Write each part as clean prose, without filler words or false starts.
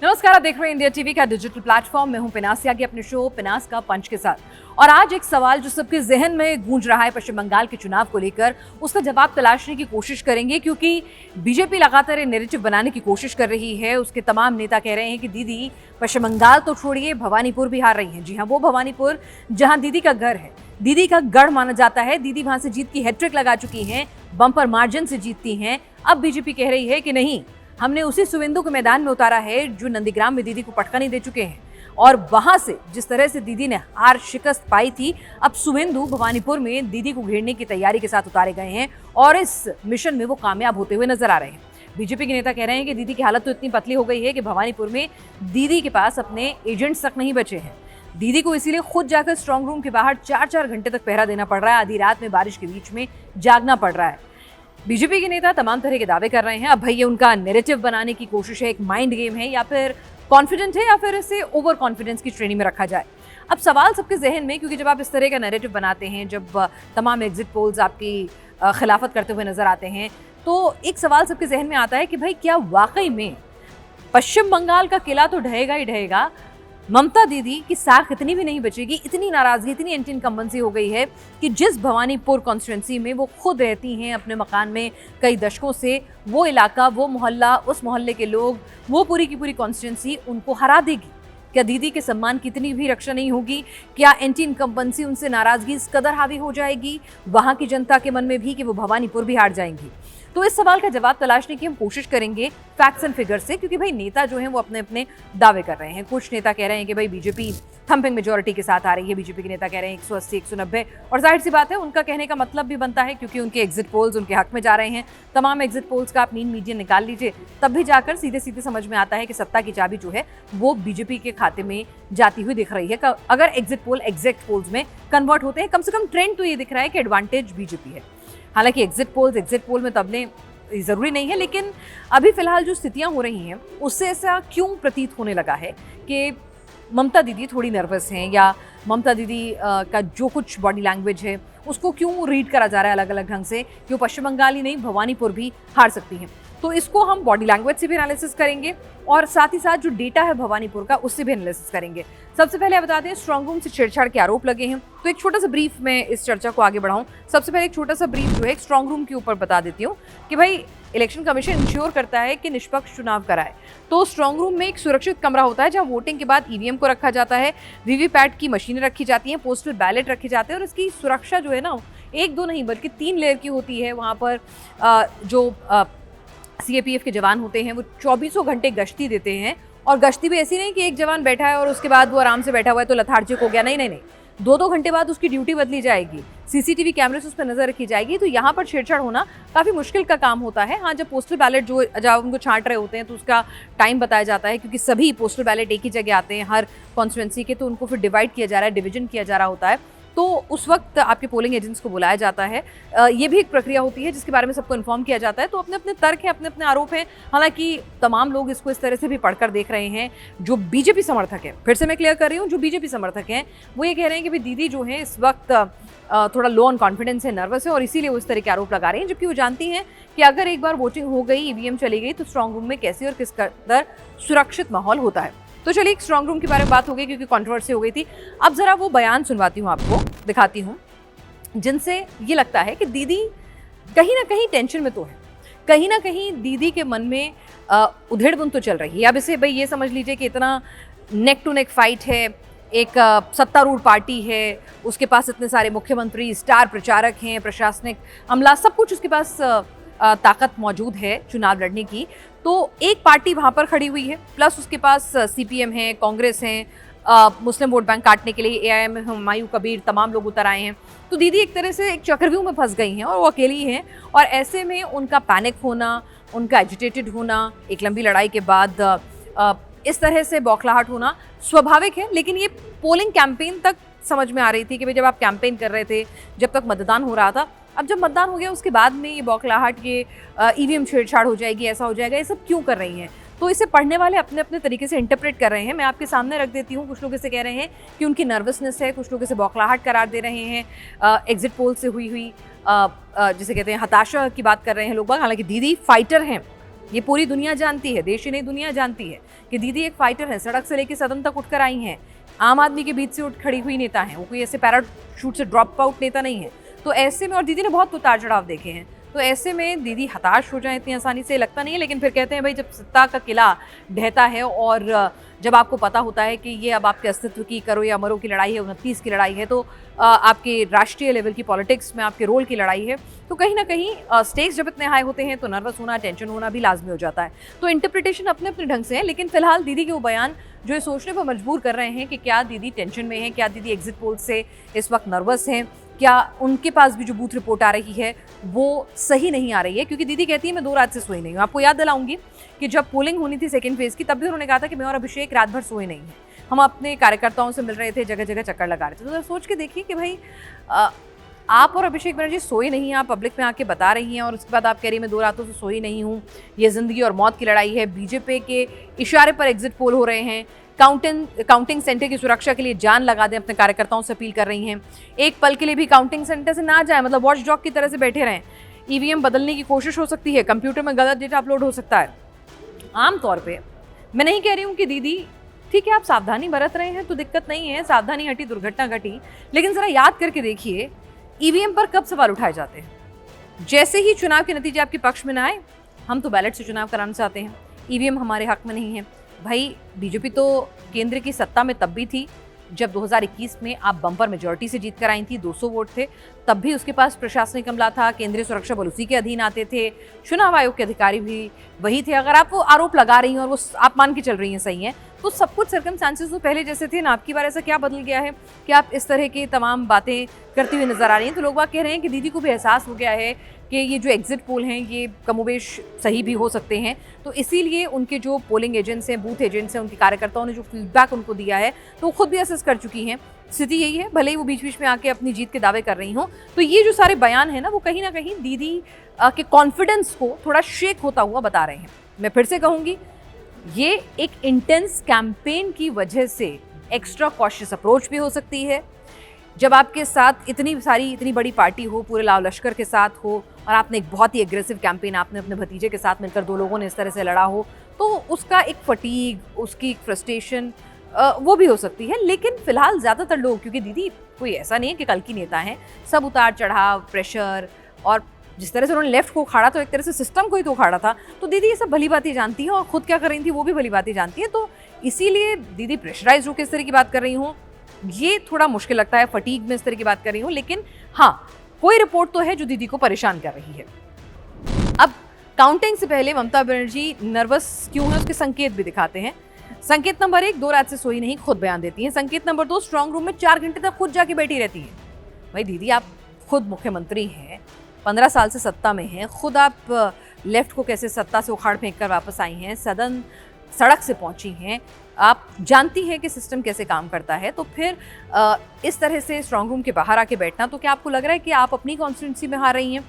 नमस्कार, आप देख रहे हैं इंडिया टीवी का डिजिटल प्लेटफॉर्म। मैं हूं पिनास यागी अपने शो पिनास का पंच के साथ। और आज एक सवाल जो सबके जहन में गूंज रहा है पश्चिम बंगाल के चुनाव को लेकर, उसका जवाब तलाशने की कोशिश करेंगे, क्योंकि बीजेपी लगातार ये नैरेटिव बनाने की कोशिश कर रही है। उसके तमाम नेता कह रहे हैं कि दीदी पश्चिम बंगाल तो छोड़िए, भवानीपुर भी हार रही हैं। जी हाँ, वो भवानीपुर जहां दीदी का घर है, दीदी का गढ़ माना जाता है। दीदी वहां से जीत की हैट्रिक लगा चुकी हैं, बम्पर मार्जिन से जीतती हैं। अब बीजेपी कह रही है कि नहीं, हमने उसी सुवेंदु को मैदान में उतारा है जो नंदीग्राम में दीदी को पटखनी दे चुके हैं। और वहां से जिस तरह से दीदी ने हार शिकस्त पाई थी, अब सुवेंदु भवानीपुर में दीदी को घेरने की तैयारी के साथ उतारे गए हैं और इस मिशन में वो कामयाब होते हुए नजर आ रहे हैं। बीजेपी के नेता कह रहे हैं कि दीदी की हालत तो इतनी पतली हो गई है कि भवानीपुर में दीदी के पास अपने एजेंट्स तक नहीं बचे हैं। दीदी को इसीलिए खुद जाकर स्ट्रांग रूम के बाहर 4-4 घंटे तक पहरा देना पड़ रहा है। आधी रात में बारिश के बीच में जागना पड़ रहा है। बीजेपी के नेता तमाम तरह के दावे कर रहे हैं। अब भाई ये उनका नैरेटिव बनाने की कोशिश है, एक माइंड गेम है, या फिर कॉन्फिडेंट है, या फिर इसे ओवर कॉन्फिडेंस की श्रेणी में रखा जाए। अब सवाल सबके जहन में, क्योंकि जब आप इस तरह का नैरेटिव बनाते हैं, जब तमाम एग्जिट पोल्स आपकी खिलाफत करते हुए नजर आते हैं, तो एक सवाल सबके जहन में आता है कि भाई क्या वाकई में पश्चिम बंगाल का किला तो ढहेगा ही ढहेगा, ममता दीदी की साख इतनी भी नहीं बचेगी। इतनी नाराजगी, इतनी एंटी इनकम्बेंसी हो गई है कि जिस भवानीपुर कॉन्स्टिट्यूंसी में वो खुद रहती हैं अपने मकान में कई दशकों से, वो इलाका, वो मोहल्ला, उस मोहल्ले के लोग, वो पूरी की पूरी कॉन्स्टिट्यूंसी उनको हरा देगी। क्या दीदी के सम्मान की इतनी भी रक्षा नहीं होगी? क्या एंटी इनकम्बेंसी, उनसे नाराजगी इस कदर हावी हो जाएगी वहां की जनता के मन में भी कि वो भवानीपुर भी हार जाएंगी? तो इस सवाल का जवाब तलाशने की हम कोशिश करेंगे फैक्ट्स एंड फिगर्स से, क्योंकि भाई नेता जो हैं वो अपने अपने दावे कर रहे हैं। कुछ नेता कह रहे हैं कि भाई बीजेपी थम्पिंग मेजोरिटी के साथ आ रही है। बीजेपी के नेता कह रहे हैं 180, 190, और जाहिर सी बात है उनका कहने का मतलब भी बनता है, क्योंकि उनके एग्जिट पोल्स उनके हक में जा रहे हैं। तमाम एग्जिट पोल्स का आप मीन मीडियन निकाल लीजिए, तब भी जाकर सीधे सीधे समझ में आता है कि सत्ता की चाबी जो है वो बीजेपी के खाते में जाती हुई दिख रही है। अगर एग्जिट पोल एग्जैक्ट पोल्स में कन्वर्ट होते हैं, कम से कम ट्रेंड तो ये दिख रहा है कि एडवांटेज बीजेपी है। हालांकि एग्जिट पोल में तबले जरूरी नहीं है, लेकिन अभी फिलहाल जो स्थितियां हो रही हैं उससे ऐसा क्यों प्रतीत होने लगा है कि ममता दीदी थोड़ी नर्वस हैं, या ममता दीदी का जो कुछ बॉडी लैंग्वेज है उसको क्यों रीड करा जा रहा है अलग अलग ढंग से कि वो पश्चिम बंगाल ही नहीं भवानीपुर भी हार सकती हैं। तो इसको हम बॉडी लैंग्वेज से भी एनालिसिस करेंगे और साथ ही साथ जो डेटा है भवानीपुर का उससे भी एनालिसिस करेंगे। सबसे पहले बता दें, स्ट्रांग रूम से छेड़छाड़ के आरोप लगे हैं, तो एक छोटा सा ब्रीफ में इस चर्चा को आगे बढ़ाऊं। सबसे पहले एक छोटा सा ब्रीफ जो है स्ट्रांग रूम के ऊपर बता देती हूँ कि भाई इलेक्शन कमीशन इंश्योर करता है कि निष्पक्ष चुनाव कराए। तो स्ट्रांग रूम में एक सुरक्षित कमरा होता है जहां वोटिंग के बाद ईवीएम को रखा जाता है, वीवीपैट की मशीनें रखी जाती हैं, पोस्टल बैलेट रखे जाते हैं, और इसकी सुरक्षा जो है ना, 1-2 नहीं बल्कि 3 लेयर की होती है। वहाँ पर जो सीएपीएफ के जवान होते हैं वो 24 घंटे गश्ती देते हैं, और गश्ती भी ऐसी नहीं कि एक जवान बैठा है और उसके बाद वो आराम से बैठा हुआ है तो लथार्जिक हो गया। नहीं, 2-2 घंटे बाद उसकी ड्यूटी बदली जाएगी, सीसीटीवी कैमरे से उस पर नजर रखी जाएगी। तो यहाँ पर छेड़छाड़ होना काफ़ी मुश्किल का काम होता है। हाँ, जब पोस्टल बैलेट जब उनको छांट रहे होते हैं तो उसका टाइम बताया जाता है, क्योंकि सभी पोस्टल बैलेट एक ही जगह आते हैं हर कॉन्स्टिट्यूंसी के, तो उनको फिर डिवाइड किया जा रहा है, डिवीजन किया जा रहा होता है। तो उस वक्त आपके पोलिंग एजेंट्स को बुलाया जाता है। ये भी एक प्रक्रिया होती है जिसके बारे में सबको इन्फॉर्म किया जाता है। तो अपने अपने तर्क हैं, अपने अपने आरोप हैं। हालांकि तमाम लोग इसको इस तरह से भी पढ़कर देख रहे हैं। जो बीजेपी समर्थक हैं, फिर से मैं क्लियर कर रही हूँ, जो बीजेपी समर्थक हैं वो ये कह रहे हैं कि भाई दीदी जो है इस वक्त थोड़ा लो ऑन कॉन्फिडेंस है, नर्वस है, और इसीलिए वो इस तरह के आरोप लगा रहे हैं। जबकि वो जानती हैं कि अगर एक बार वोटिंग हो गई, ईवीएम चली गई, तो स्ट्रांग रूम में कैसे और किस कदर सुरक्षित माहौल होता है। तो चलिए, स्ट्रांग रूम के बारे में बात हो गई क्योंकि कंट्रोवर्सी हो गई थी। अब जरा वो बयान सुनवाती हूँ, आपको दिखाती हूँ, जिनसे ये लगता है कि दीदी कहीं ना कहीं टेंशन में तो है, कहीं ना कहीं दीदी के मन में उधेड़-बुन तो चल रही है। अब इसे भाई ये समझ लीजिए कि इतना नेक टू नेक फाइट है, एक सत्तारूढ़ पार्टी है, उसके पास इतने सारे मुख्यमंत्री, स्टार प्रचारक हैं, प्रशासनिक अमला, सब कुछ उसके पास ताकत मौजूद है चुनाव लड़ने की। तो एक पार्टी वहाँ पर खड़ी हुई है, प्लस उसके पास सीपीएम है, कांग्रेस है, मुस्लिम वोट बैंक काटने के लिए एआईएम, हुमायूं कबीर, तमाम लोग उतर आए हैं। तो दीदी एक तरह से एक चक्रव्यूह में फंस गई हैं और वो अकेली हैं, और ऐसे में उनका पैनिक होना, उनका एजिटेटेड होना, एक लंबी लड़ाई के बाद इस तरह से बौखलाहट होना स्वाभाविक है। लेकिन ये पोलिंग कैंपेन तक समझ में आ रही थी कि भाई जब आप कैंपेन कर रहे थे, जब तक मतदान हो रहा था, अब जब मतदान हो गया उसके बाद में ये बौखलाहट, ये ईवीएम छेड़छाड़ हो जाएगी, ऐसा हो जाएगा, ये सब क्यों कर रही हैं? तो इसे पढ़ने वाले अपने अपने तरीके से इंटरप्रेट कर रहे हैं। मैं आपके सामने रख देती हूँ। कुछ लोग इसे कह रहे हैं कि उनकी नर्वसनेस है, कुछ लोग इसे बौखलाहट करार दे रहे हैं, एग्जिट पोल से हुई जिसे कहते हैं हताशा की बात कर रहे हैं लोग बाग। हालांकि दीदी फाइटर हैं, ये पूरी दुनिया जानती है, देश ही नहीं दुनिया जानती है कि दीदी एक फाइटर है, सड़क से लेकर सदन तक उठकर आई हैं, आम आदमी के बीच से उठ खड़ी हुई नेता है, वो कोई ऐसे पैराशूट से ड्रॉप आउट नेता नहीं है। तो ऐसे में, और दीदी ने बहुत उतार चढ़ाव देखे हैं, तो ऐसे में दीदी हताश हो जाए इतनी आसानी से लगता नहीं है। लेकिन फिर कहते हैं भाई जब सत्ता का किला ढहता है और जब आपको पता होता है कि ये अब आपके अस्तित्व की करो या मरो की लड़ाई है, 29 की लड़ाई है, तो आपके राष्ट्रीय लेवल की पॉलिटिक्स में आपके रोल की लड़ाई है, तो कहीं ना कहीं स्टेक्स जब इतने हाई होते हैं तो नर्वस होना, टेंशन होना भी लाजमी हो जाता है। तो इंटरप्रिटेशन अपने अपने ढंग से है, लेकिन फिलहाल दीदी के वो बयान जो ये सोचने पर मजबूर कर रहे हैं कि क्या दीदी टेंशन में है, क्या दीदी एग्जिट पोल से इस वक्त नर्वस हैं, क्या उनके पास भी जो बूथ रिपोर्ट आ रही है वो सही नहीं आ रही है। क्योंकि दीदी कहती है मैं 2 रात से सोई नहीं हूँ। आपको याद दिलाऊंगी कि जब पोलिंग होनी थी सेकेंड फेज की, तब भी उन्होंने कहा था कि मैं और अभिषेक रात भर सोए नहीं हैं, हम अपने कार्यकर्ताओं से मिल रहे थे, जगह जगह चक्कर लगा रहे थे। तो सोच के देखिए कि भाई आप और अभिषेक बनर्जी सोए नहीं हैं, आप पब्लिक में आके बता रही हैं और उसके बाद आप कह रही हैं मैं 2 रातों से सोई नहीं हूँ, ये ज़िंदगी और मौत की लड़ाई है। बीजेपी के इशारे पर एग्जिट पोल हो रहे हैं, काउंटिंग सेंटर की सुरक्षा के लिए जान लगा दें, अपने कार्यकर्ताओं से अपील कर रही हैं, एक पल के लिए भी काउंटिंग सेंटर से ना जाए, मतलब वॉच डॉग की तरह से बैठे रहें। ईवीएम बदलने की कोशिश हो सकती है, कंप्यूटर में गलत डेटा अपलोड हो सकता है। आमतौर पे मैं नहीं कह रही हूँ कि दीदी ठीक है आप सावधानी बरत रहे हैं तो दिक्कत नहीं है, सावधानी हटी दुर्घटना घटी, लेकिन ज़रा याद करके देखिए ईवीएम पर कब सवाल उठाए जाते हैं। जैसे ही चुनाव के नतीजे आपके पक्ष में ना आए, हम तो बैलेट से चुनाव कराना चाहते हैं, ईवीएम हमारे हक में नहीं है। भाई बीजेपी तो केंद्र की सत्ता में तब भी थी जब 2021 में आप बम्पर मेजॉरिटी से जीत कर आई थी, 200 वोट थे, तब भी उसके पास प्रशासनिक अमला था, केंद्रीय सुरक्षा बल उसी के अधीन आते थे, चुनाव आयोग के अधिकारी भी वही थे। अगर आप वो आरोप लगा रही हैं और वो आप मान के चल रही हैं सही है, तो सब कुछ सर्कमस्टांसेस तो पहले जैसे थे ना। आपकी बार ऐसा क्या बदल गया है कि आप इस तरह की तमाम बातें करती हुई नजर आ रही हैं। तो लोग बात कह रहे हैं कि दीदी को भी एहसास हो गया है कि ये जो एग्जिट पोल हैं ये कमोबेश सही भी हो सकते हैं, तो इसीलिए उनके जो पोलिंग एजेंट्स हैं, बूथ एजेंट्स हैं, उनके कार्यकर्ताओं ने जो फीडबैक उनको दिया है तो वो खुद भी असेस कर चुकी हैं। स्थिति यही है, भले ही वो बीच बीच में आके अपनी जीत के दावे कर रही हों। तो ये जो सारे बयान हैं ना, वो कहीं ना कहीं दीदी के कॉन्फिडेंस को थोड़ा शेक होता हुआ बता रहे हैं। मैं फिर से कहूँगी, ये एक इंटेंस कैंपेन की वजह से एक्स्ट्रा कॉशियस अप्रोच भी हो सकती है। जब आपके साथ इतनी बड़ी पार्टी हो, पूरे लाव लश्कर के साथ हो, और आपने एक बहुत ही एग्रेसिव कैंपेन आपने अपने भतीजे के साथ मिलकर 2 लोगों ने इस तरह से लड़ा हो, तो उसका एक फटीग, उसकी एक फ्रस्ट्रेशन वो भी हो सकती है। लेकिन फिलहाल ज़्यादातर लोग, क्योंकि दीदी कोई ऐसा नहीं है कि कल की नेता हैं, सब उतार चढ़ाव, प्रेशर, और जिस तरह से उन्होंने लेफ्ट को उखाड़ा तो एक तरह से सिस्टम को ही तो उखाड़ा था। तो दीदी ये सब भली बातें जानती हैं और खुद क्या कर रही थी वो भी भली बातें जानती हैं। तो इसीलिए दीदी प्रेशराइज होकर इस तरह की बात कर रही हूँ, ये थोड़ा मुश्किल लगता है। फटीग में इस तरह की बात कर रही हूँ, लेकिन हाँ, कोई रिपोर्ट तो है जो दीदी को परेशान कर रही है। अब काउंटिंग से पहले ममता बनर्जी नर्वस क्यों है उसके संकेत भी दिखाते हैं। संकेत नंबर 1, 2 रात से सोई नहीं, खुद बयान देती हैं। संकेत नंबर 2, स्ट्रांग रूम में 4 घंटे तक खुद जाके बैठी रहती है। भाई दीदी आप खुद मुख्यमंत्री हैं, 15 साल से सत्ता में हैं, खुद आप लेफ्ट को कैसे सत्ता से उखाड़ फेंक कर वापस आई हैं, सदन सड़क से पहुंची हैं, आप जानती हैं कि सिस्टम कैसे काम करता है। तो फिर इस तरह से स्ट्रांग रूम के बाहर आके बैठना, तो क्या आपको लग रहा है कि आप अपनी कॉन्स्टिट्यूंसी में हार रही हैं?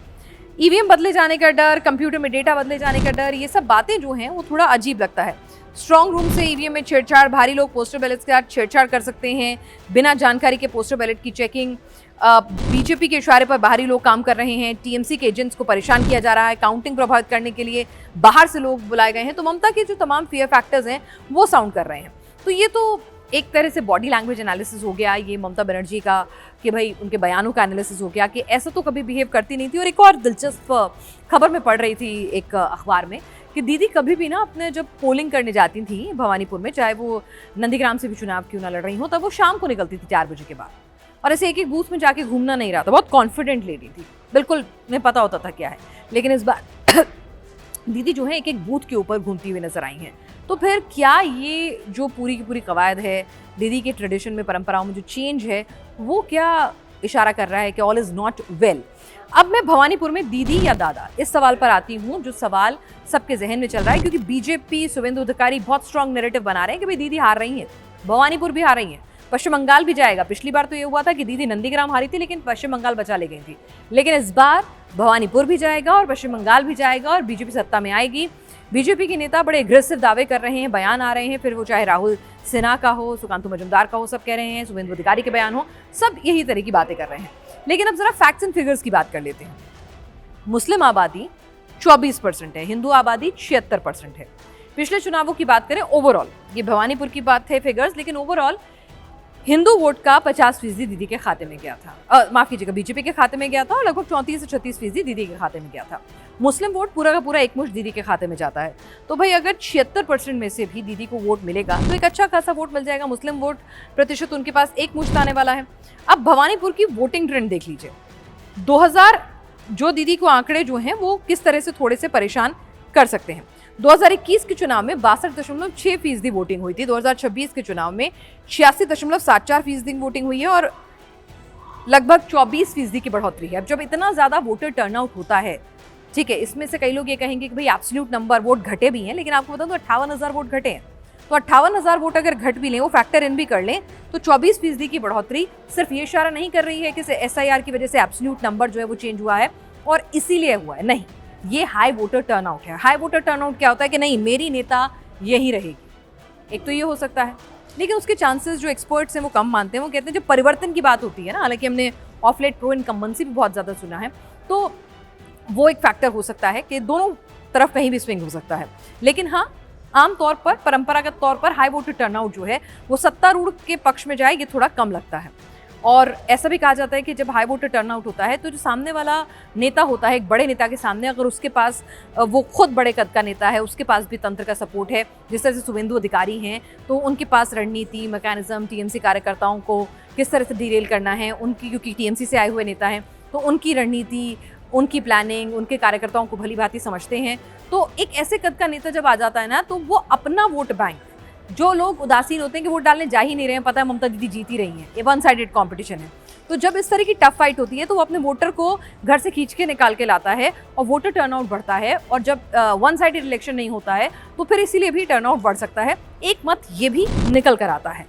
ईवीएम बदले जाने का डर, कंप्यूटर में डेटा बदले जाने का डर, ये सब बातें जो हैं वो थोड़ा अजीब लगता है। स्ट्रांग रूम से ईवीएम में छेड़छाड़, भारी लोग पोस्टल बैलेट के साथ छेड़छाड़ कर सकते हैं, बिना जानकारी के पोस्टल बैलेट की चेकिंग, बीजेपी के इशारे पर बाहरी लोग काम कर रहे हैं, टीएमसी के एजेंट्स को परेशान किया जा रहा है, काउंटिंग प्रभावित करने के लिए बाहर से लोग बुलाए गए हैं। तो ममता के जो तमाम फियर फैक्टर्स हैं वो साउंड कर रहे हैं। तो ये तो एक तरह से बॉडी लैंग्वेज एनालिसिस हो गया ये ममता बनर्जी का, कि भाई उनके बयानों का एनालिसिस हो गया कि ऐसा तो कभी बिहेव करती नहीं थी। और एक और दिलचस्प खबर में पढ़ रही थी एक अखबार में कि दीदी कभी भी ना अपने जब पोलिंग करने जाती थी भवानीपुर में, चाहे वो नंदीग्राम से भी चुनाव क्यों ना लड़ रही हो, तब वो शाम को निकलती थी 4 बजे के बाद, और ऐसे एक बूथ में जाके घूमना नहीं रहा था। बहुत कॉन्फिडेंट लेडी थी, बिल्कुल उन्हें पता होता था क्या है। लेकिन इस बार दीदी जो है एक बूथ के ऊपर घूमती हुई नजर आई हैं। तो फिर क्या ये जो पूरी की पूरी कवायद है, दीदी के ट्रेडिशन में, परंपराओं में जो चेंज है, वो क्या इशारा कर रहा है कि ऑल इज नॉट वेल? अब मैं भवानीपुर में दीदी या दादा इस सवाल पर आती हूँ, जो सवाल सबके जहन में चल रहा है, क्योंकि बीजेपी, शुवेंदु अधिकारी बहुत स्ट्रांग नैरेटिव बना रहे हैं कि भाई दीदी हार रही हैं, भवानीपुर भी हार रही हैं, पश्चिम बंगाल भी जाएगा। पिछली बार तो ये हुआ था कि दीदी नंदीग्राम हारी थी लेकिन पश्चिम बंगाल बचा ले गई थी, लेकिन इस बार भवानीपुर भी जाएगा और पश्चिम बंगाल भी जाएगा और बीजेपी सत्ता में आएगी। बीजेपी के नेता बड़े एग्रेसिव दावे कर रहे हैं, बयान आ रहे हैं, फिर वो चाहे राहुल सिन्हा का हो, सुकांतु मजुमदार का हो, सब कह रहे हैं, शुवेंदु अधिकारी के बयान हो, सब यही तरह की बातें कर रहे हैं। लेकिन अब जरा फैक्ट्स एंड फिगर्स की बात कर लेते हैं। मुस्लिम आबादी 24% है, हिंदू आबादी 76% है। पिछले चुनावों की बात करें ओवरऑल, ये भवानीपुर की बात है फिगर्स, लेकिन ओवरऑल हिंदू वोट का 50% दीदी के खाते में गया था, माफ कीजिएगा बीजेपी के खाते में गया था, और लगभग 34 से 36% दीदी के खाते में गया था। मुस्लिम वोट पूरा का पूरा एकमुश्त दीदी के खाते में जाता है। तो भाई अगर 76% में से भी दीदी को वोट मिलेगा तो एक अच्छा खासा वोट मिल जाएगा। मुस्लिम वोट प्रतिशत उनके पास एकमुश्त आने वाला है। अब भवानीपुर की वोटिंग ट्रेंड देख लीजिए। 2000 जो दीदी को आंकड़े जो हैं वो किस तरह से थोड़े से परेशान कर सकते हैं। 2021 के चुनाव में 62.6% वोटिंग हुई थी। 2026 के चुनाव में 86.74% वोटिंग हुई है और लगभग 24% की बढ़ोतरी है। अब जब इतना ज्यादा वोटर टर्नआउट होता है, ठीक है, इसमें से कई लोग ये कहेंगे कि भाई एब्सोल्यूट नंबर वोट घटे भी हैं, लेकिन आपको बताऊं तो 58,000 वोट घटे हैं। तो 58,000 वोट अगर घट भी लें, वो फैक्टर इन भी कर लें, तो 24% की बढ़ोतरी सिर्फ ये इशारा नहीं कर रही है कि SIR की वजह से एब्सोल्यूट नंबर जो है वो चेंज हुआ है और इसीलिए हुआ है। नहीं, ये हाई वोटर टर्नआउट है। हाई वोटर टर्नआउट क्या होता है कि नहीं, मेरी नेता यही रहेगी, एक तो ये हो सकता है। लेकिन उसके चांसेस जो एक्सपर्ट्स हैं वो कम मानते हैं। वो कहते हैं जब परिवर्तन की बात होती है ना, हालांकि हमने ऑफ लेट प्रो इनकम्बेंसी भी बहुत ज़्यादा सुना है, तो वो एक फैक्टर हो सकता है कि दोनों तरफ कहीं भी स्विंग हो सकता है। लेकिन हाँ, आमतौर पर परंपरागत तौर पर हाई वोटर टर्नआउट जो है वो सत्तारूढ़ के पक्ष में जाए, ये थोड़ा कम लगता है। और ऐसा भी कहा जाता है कि जब हाई वोटर टर्नआउट होता है तो जो सामने वाला नेता होता है, एक बड़े नेता के सामने अगर उसके पास वो खुद बड़े कद का नेता है, उसके पास भी तंत्र का सपोर्ट है, जिस तरह से शुभेंदु अधिकारी हैं, तो उनके पास रणनीति, मैकेनिज्म, टीएमसी कार्यकर्ताओं को किस तरह से डीरेल करना है उनकी, क्योंकि टीएमसी से आए हुए नेता हैं, तो उनकी रणनीति, उनकी प्लानिंग, उनके कार्यकर्ताओं को भली भांति समझते हैं। तो एक ऐसे कद का नेता जब आ जाता है ना, तो वो अपना वोट बैंक, जो लोग उदासीन होते हैं कि वोट डालने जा ही नहीं रहे हैं, पता है ममता दीदी जीत ही रही हैं, ये वन साइडेड कंपटीशन है, तो जब इस तरह की टफ फाइट होती है तो वो अपने वोटर को घर से खींच के निकाल के लाता है और वोटर टर्नआउट बढ़ता है। और जब वन साइडेड इलेक्शन नहीं होता है तो फिर इसीलिए भी टर्नआउट बढ़ सकता है, एक मत ये भी निकल कर आता है।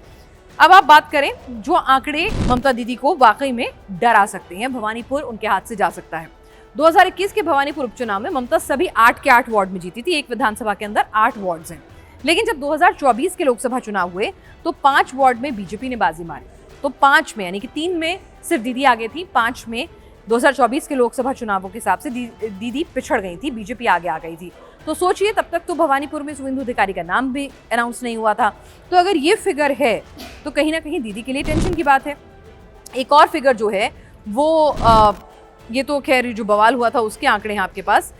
अब आप बात करें जो आंकड़े ममता दीदी को वाकई में डरा सकते हैं, भवानीपुर उनके हाथ से जा सकता है। 2021 के भवानीपुर उपचुनाव में ममता सभी 8 के 8 वार्ड में जीती थी। एक विधानसभा के अंदर 8 वार्ड्स हैं। लेकिन जब 2024 के लोकसभा चुनाव हुए तो 5 वार्ड में बीजेपी ने बाजी मारी। तो 5 में, यानी कि 3 में सिर्फ दीदी आगे थी, 5 में 2024 के लोकसभा चुनावों के हिसाब से दीदी पिछड़ गई थी, बीजेपी आगे आ गई थी। तो सोचिए, तब तक तो भवानीपुर में शुभेंदु अधिकारी का नाम भी अनाउंस नहीं हुआ था। तो अगर ये फिगर है तो कहीं ना कहीं दीदी के लिए टेंशन की बात है। एक और फिगर जो है वो ये तो खैर जो बवाल हुआ था उसके आंकड़े हैं आपके पास।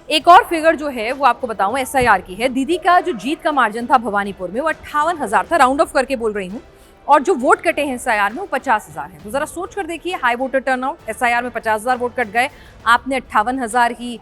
एक और फिगर जो है वो आपको बताऊं SIR की है। दीदी का जो जीत का मार्जिन था भवानीपुर में वो 58,000 था, राउंड ऑफ करके बोल रही हूँ, और जो वोट कटे हैं SIR में वो 50,000 हैं। तो जरा सोच कर देखिए, हाई वोटर टर्नआउट, SIR में 50,000 वोट कट गए, आपने 58,000 ही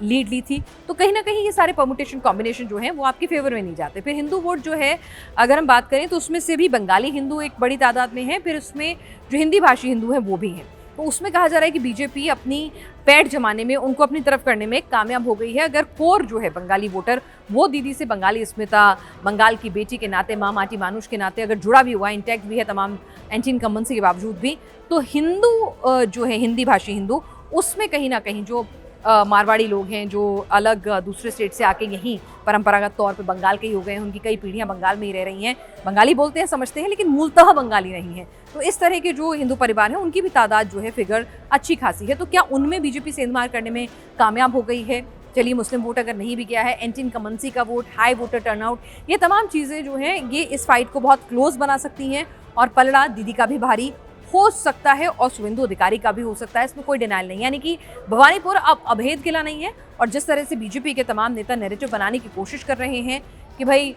लीड ली थी। तो कहीं ना कहीं ये सारे परमुटेशन कॉम्बिनेशन जो हैं वो आपके फेवर में नहीं जाते। फिर हिंदू वोट जो है अगर हम बात करें तो उसमें से भी बंगाली हिंदू एक बड़ी तादाद में है, फिर उसमें जो हिंदी भाषी हिंदू हैं वो भी हैं। तो उसमें कहा जा रहा है कि बीजेपी अपनी पैठ जमाने में उनको अपनी तरफ करने में कामयाब हो गई है। अगर कोर जो है बंगाली वोटर वो दीदी से बंगाली अस्मिता, बंगाल की बेटी के नाते, माँ माटी मानुष के नाते अगर जुड़ा भी हुआ, इंटैक्ट भी है तमाम एंटी इनकम्बेंसी के बावजूद भी, तो हिंदू जो है हिंदी भाषी हिंदू, उसमें कहीं ना कहीं जो मारवाड़ी लोग हैं जो अलग दूसरे स्टेट से आके यहीं परंपरागत तौर पे बंगाल के ही हो गए हैं, उनकी कई पीढ़ियां बंगाल में ही रह रही हैं, बंगाली बोलते हैं, समझते हैं, लेकिन मूलतः बंगाली नहीं है। तो इस तरह के जो हिंदू परिवार हैं उनकी भी तादाद जो है फिगर अच्छी खासी है। तो क्या उनमें बीजेपी सेंधमार करने में कामयाब हो गई है? चलिए, मुस्लिम वोट अगर नहीं भी गया है, एंटी इनकम्बेंसी का वोट, हाई वोटर टर्नआउट, ये तमाम चीज़ें जो हैं ये इस फाइट को बहुत क्लोज बना सकती हैं और पलड़ा दीदी का भी भारी हो सकता है और शुभेंदु अधिकारी का भी हो सकता है, इसमें कोई डिनाइल नहीं। यानी कि भवानीपुर अब अभेद किला नहीं है। और जिस तरह से बीजेपी के तमाम नेता नैरेटिव बनाने की कोशिश कर रहे हैं कि भाई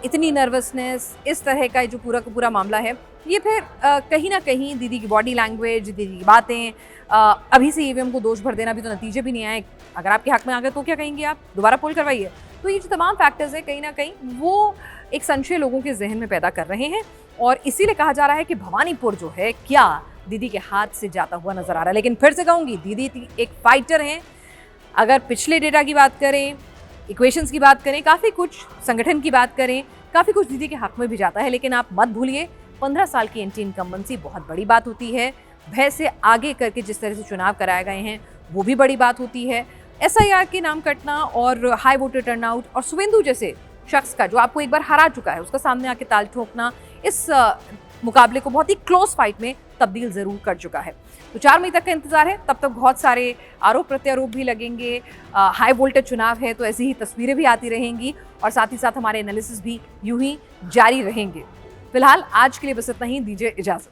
इतनी नर्वसनेस, इस तरह का जो पूरा का पूरा मामला है, ये फिर कहीं ना कहीं दीदी की बॉडी लैंग्वेज, दीदी की बातें, अभी से ईवीएम को दोष भर देना, भी तो नतीजे भी नहीं आए, अगर आपके हक में आ गए तो क्या कहेंगे आप? दोबारा पोल करवाइए। तो ये जो तमाम फैक्टर्स है कहीं ना कहीं वो एक संशय लोगों के जहन में पैदा कर रहे हैं और इसीलिए कहा जा रहा है कि भवानीपुर जो है क्या दीदी के हाथ से जाता हुआ नजर आ रहा है। लेकिन फिर से कहूँगी, दीदी एक फाइटर हैं। अगर पिछले डेटा की बात करें, इक्वेशंस की बात करें, काफ़ी कुछ संगठन की बात करें, काफ़ी कुछ दीदी के हक में भी जाता है। लेकिन आप मत भूलिए, 15 साल की एंटी इनकम्बेंसी बहुत बड़ी बात होती है। भय से आगे करके जिस तरह से चुनाव कराए गए हैं वो भी बड़ी बात होती है। SIR के नाम कटना और हाई वोटर टर्नआउट और शुभेंदु जैसे शख्स का जो आपको एक बार हरा चुका है उसका सामने आके ताल ठोकना, इस मुकाबले को बहुत ही क्लोज फाइट में तब्दील जरूर कर चुका है। तो 4 मई तक का इंतजार है, तब तक बहुत सारे आरोप प्रत्यारोप भी लगेंगे, हाई वोल्टेज चुनाव है तो ऐसी ही तस्वीरें भी आती रहेंगी और साथ ही साथ हमारे एनालिसिस भी यूं ही जारी रहेंगे। फिलहाल आज के लिए बस इतना ही, दीजिए इजाजत।